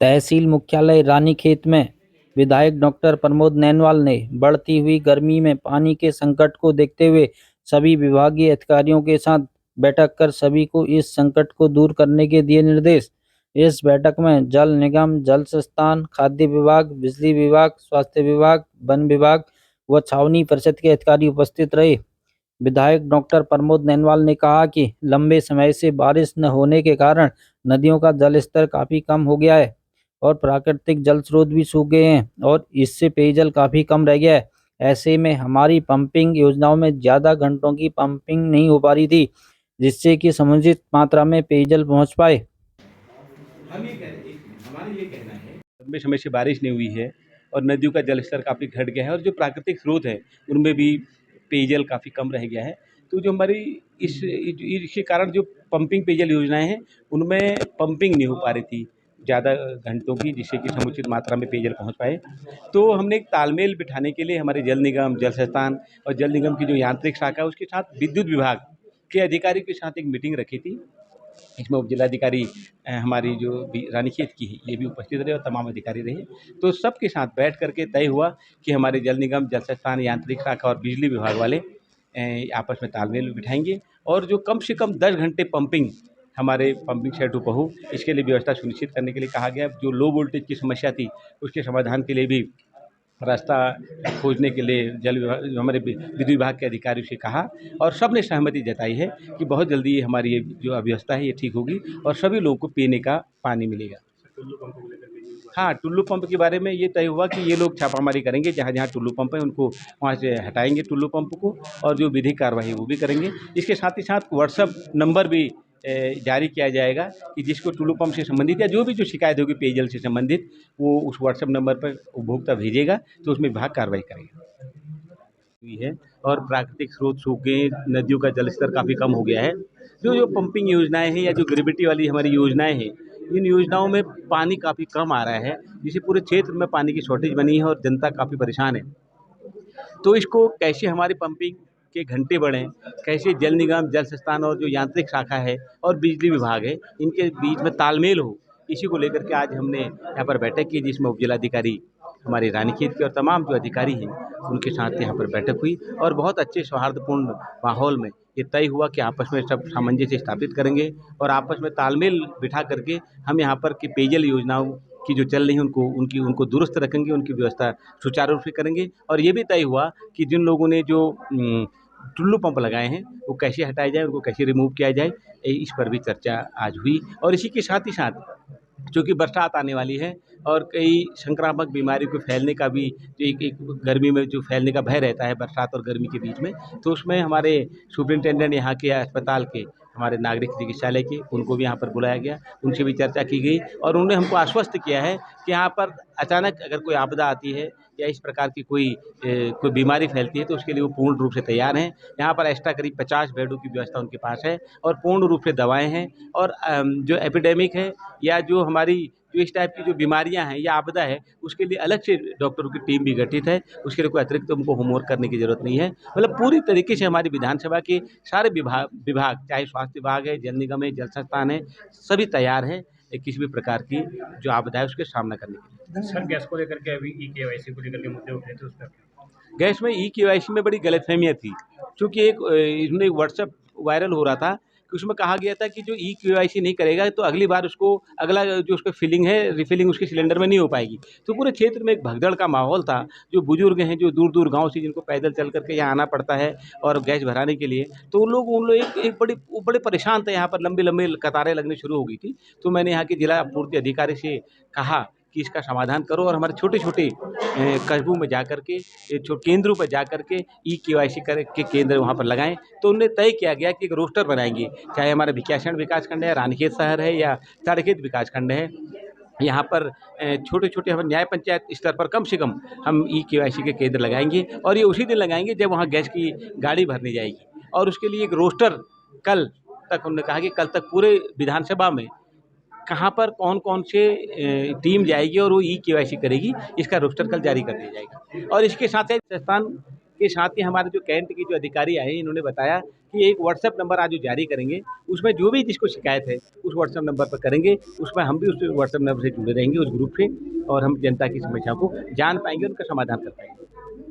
तहसील मुख्यालय रानीखेत में विधायक डॉक्टर प्रमोद नैनवाल ने बढ़ती हुई गर्मी में पानी के संकट को देखते हुए सभी विभागीय अधिकारियों के साथ बैठक कर सभी को इस संकट को दूर करने के दिए निर्देश। इस बैठक में जल निगम, जल संस्थान, खाद्य विभाग, बिजली विभाग, स्वास्थ्य विभाग, वन विभाग व छावनी परिषद के अधिकारी उपस्थित रहे। विधायक डॉक्टर प्रमोद नैनवाल ने कहा कि लंबे समय से बारिश न होने के कारण नदियों का जल स्तर काफी कम हो गया है और प्राकृतिक जल स्रोत भी सूख गए हैं और इससे पेयजल काफी कम रह गया है। ऐसे में हमारी पंपिंग योजनाओं में ज्यादा घंटों की पंपिंग नहीं हो पा रही थी, जिससे कि समुचित मात्रा में पेयजल पहुंच पाए। हम ये कह रहे हैं, हमारा ये कहना है लंबे समय से बारिश नहीं हुई है और नदियों का जलस्तर काफ़ी घट गया है और जो प्राकृतिक स्रोत है उनमें भी पेयजल काफ़ी कम रह गया है। तो जो हमारी इसके कारण जो पंपिंग पेयजल योजनाएं हैं उनमें पंपिंग नहीं हो पा रही थी ज़्यादा घंटों की, जिससे कि समुचित मात्रा में पेयजल पहुंच पाए। तो हमने एक तालमेल बिठाने के लिए हमारे जल निगम, जल संस्थान और जल निगम की जो यांत्रिक शाखा है उसके साथ विद्युत विभाग के अधिकारी के साथ एक मीटिंग रखी थी। इसमें उप जिलाधिकारी हमारी जो रानीखेत की है ये भी उपस्थित रहे और तमाम अधिकारी रहे। तो सबके साथ बैठ करके तय हुआ कि हमारे जल निगम, जल संस्थान, यांत्रिक शाखा और बिजली विभाग वाले आपस में तालमेल बिठाएंगे और जो कम से कम 10 घंटे पंपिंग हमारे पंपिंग सेटों पर हो, इसके लिए व्यवस्था सुनिश्चित करने के लिए कहा गया। जो लो वोल्टेज की समस्या थी उसके समाधान के लिए भी रास्ता खोजने के लिए जल विभाग, हमारे विद्युत विभाग के अधिकारियों से कहा और सब ने सहमति जताई है कि बहुत जल्दी हमारी ये जो अव्यवस्था है ये ठीक होगी और सभी लोगों को पीने का पानी मिलेगा। हाँ, टुल्लू पंप के बारे में ये तय हुआ कि ये लोग छापामारी करेंगे, जहाँ जहाँ टुल्लू पंप है उनको वहाँ से हटाएंगे टुल्लू पंप को और जो विधिक कार्रवाई वो भी करेंगे। इसके साथ ही साथ व्हाट्सएप नंबर भी जारी किया जाएगा कि जिसको टुल्लू पंप से संबंधित या जो भी जो शिकायत होगी पेयजल से संबंधित वो उस व्हाट्सएप नंबर पर उपभोक्ता भेजेगा तो उसमें विभाग कार्रवाई करेगा। हुई है और प्राकृतिक स्रोत सूख गए, नदियों का जलस्तर काफ़ी कम हो गया है। जो पंपिंग योजनाएं हैं या जो ग्रेविटी वाली हमारी योजनाएं हैं, इन योजनाओं में पानी काफ़ी कम आ रहा है, जिससे पूरे क्षेत्र में पानी की शॉर्टेज बनी है और जनता काफ़ी परेशान है। तो इसको कैसे हमारी पंपिंग के घंटे बढ़ें, कैसे जल निगम, जल संस्थान और जो यांत्रिक शाखा है और बिजली विभाग है, इनके बीच में तालमेल हो, इसी को लेकर के आज हमने यहाँ पर बैठक की, जिसमें उप जिलाधिकारी हमारे रानीखेत के और तमाम जो अधिकारी हैं उनके साथ यहाँ पर बैठक हुई और बहुत अच्छे सौहार्दपूर्ण माहौल में ये तय हुआ कि आपस में सब सामंजस्य स्थापित करेंगे और आपस में तालमेल बिठा करके हम यहाँ पर की पेयजल योजनाओं की जो चल रही हैं उनको दुरुस्त रखेंगे, उनकी व्यवस्था सुचारू रूप से करेंगे। और ये भी तय हुआ कि जिन लोगों ने जो टुल्लू पंप लगाए हैं वो कैसे हटाए जाए, उनको कैसे रिमूव किया जाए, इस पर भी चर्चा आज हुई। और इसी के साथ ही साथ चूँकि बरसात आने वाली है और कई संक्रामक बीमारी को फैलने का भी जो एक गर्मी में जो फैलने का भय रहता है बरसात और गर्मी के बीच में, तो उसमें हमारे सुपरिटेंडेंट यहाँ के अस्पताल के, हमारे नागरिक चिकित्सालय के, उनको भी यहाँ पर बुलाया गया, उनसे भी चर्चा की गई और उन्होंने हमको आश्वस्त किया है कि यहाँ पर अचानक अगर कोई आपदा आती है या इस प्रकार की कोई बीमारी फैलती है तो उसके लिए वो पूर्ण रूप से तैयार हैं। यहाँ पर एक्स्ट्रा करीब 50 बेडों की व्यवस्था उनके पास है और पूर्ण रूप से दवाएँ हैं और जो एपिडेमिक है या जो हमारी जो इस टाइप की जो बीमारियां हैं या आपदा है उसके लिए अलग से डॉक्टरों की टीम भी गठित है, उसके लिए कोई अतिरिक्त उनको होमवर्क करने की ज़रूरत नहीं है। मतलब पूरी तरीके से हमारी विधानसभा के सारे विभाग चाहे स्वास्थ्य विभाग है, जल निगम है, जल संस्थान है, सभी तैयार हैं किसी भी प्रकार की जो आपदा है उसके सामना करने के लिए। सर, गैस को लेकर के अभी ई-केवाईसी को लेकर के मुद्दे उठे थे, उस पर गैस में ई-केवाईसी में बड़ी गलतफहमियाँ थी, क्योंकि इसमें व्हाट्सएप वायरल हो रहा था कि उसमें कहा गया था कि जो ई-केवाईसी नहीं करेगा तो अगली बार उसको अगला जो उसका फिलिंग है, रिफिलिंग उसके सिलेंडर में नहीं हो पाएगी। तो पूरे क्षेत्र में एक भगदड़ का माहौल था। जो बुजुर्ग हैं, जो दूर दूर गाँव से जिनको पैदल चल करके यहाँ आना पड़ता है और गैस भराने के लिए, तो उन लोग एक बड़े परेशान थे। यहाँ पर लंबी लंबी कतारें लगनी शुरू हो गई थी। तो मैंने यहाँ के जिला आपूर्ति अधिकारी से कहा कि इसका समाधान करो और हमारे छोटे छोटे कस्बों में जा करके, केंद्रों पर जा करके ई-केवाईसी के केंद्र वहाँ पर लगाएं। तो उन्होंने तय किया गया कि एक रोस्टर बनाएंगे, चाहे हमारा भिकियासैंण विकासखंड है, रानीखेत शहर है या ताड़खेत विकासखंड है। यहाँ पर छोटे छोटे हम न्याय पंचायत स्तर पर कम से कम हम ई-केवाईसी के केंद्र लगाएंगे और ये उसी दिन लगाएंगे जब वहाँ गैस की गाड़ी भरने जाएगी। और उसके लिए एक रोस्टर कल तक उन्होंने कहा कि कल तक पूरे विधानसभा में कहाँ पर कौन कौन से टीम जाएगी और वो ई-केवाईसी करेगी, इसका रोस्टर कल जारी कर दिया जाएगा। और इसके साथ ही संस्थान इसके साथ ही हमारे जो कैंट के जो अधिकारी आए इन्होंने बताया कि एक व्हाट्सएप नंबर आज जो जारी करेंगे, उसमें जो भी जिसको शिकायत है उस व्हाट्सएप नंबर पर करेंगे, उसमें हम भी उस व्हाट्सएप नंबर से जुड़े रहेंगे उस ग्रुप से, और हम जनता की समस्या को जान पाएंगे, उनका समाधान कर पाएंगे।